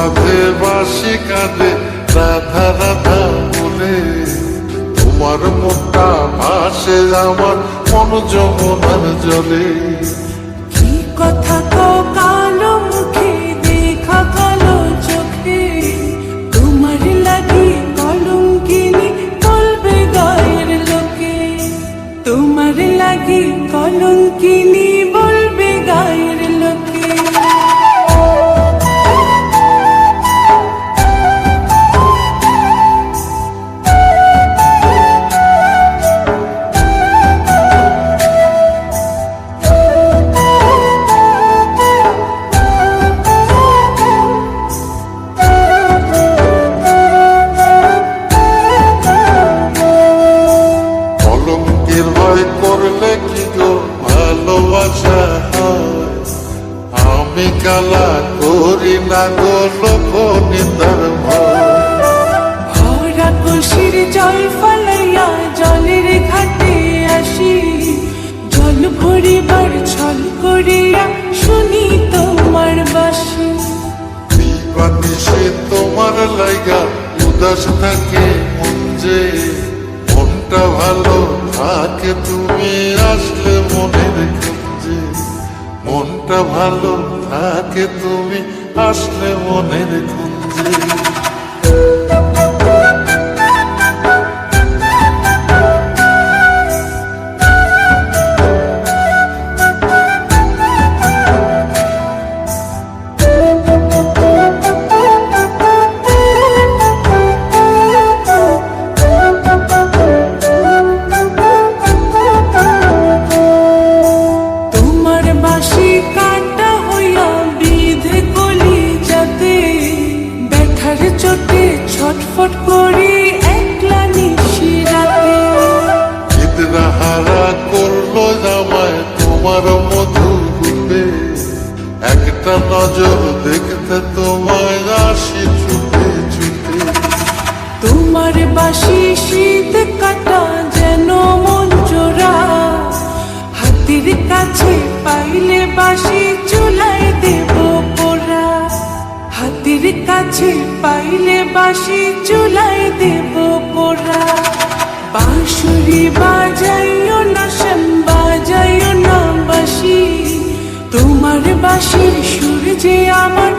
রাধে বাঁশি কাঁদে রাধা রাধা বলে, তোমার মুখটা ভাসে আমার মন যমুনার জলে। কি কথা কও কালো মুখে, দেখা কালো চোখে, তোমার লাগি কলঙ্কিনী বলবে গায়ের লোকে, তোমার লাগি কলঙ্কিনী বলবে গায়ের লোকে। কলঙ্কের ভয় করলে কি গো ভালোবাসা হয়? আমি কালা করি না গো লোক নিন্দার ভয়। ভরা কলসির জল ফলাইয়া জলের ঘাটে আসি, জল ভরিবার ছল করিয়া শুনি তোমার বাঁশি। দিবানিশে তোমার লাইগা উদাস থাকে মন যে, মনটা ভালো থাকে তুমি আসলে মনের খুঁজে, মনটা ভালো থাকে তুমি আসলে মনের খুঁজে। তোমার বাঁশি কাটা হইয়া বিধে কলি যাতে, ব্যথার চোটে ছটফট করি একলা নিশি রাতে। চিত্রা হারা করলো জামায় তোমার মধু রূপে, একটা নজর দেখতে তোমায় আসি ছুটে ছুটে। তোমার বাঁশি শীত কাটা যেন মন জোড়া, হাতের কাছে পাইলে বাঁশি চুলাই দেব পোড়া, হাতের কাছে পাইলে বাঁশি চুলাই দেব পোড়া। বাঁশুরি বাজাইও না শ্যাম, বাজাইও না বাঁশি, তোমার বাঁশির সুর যে আমার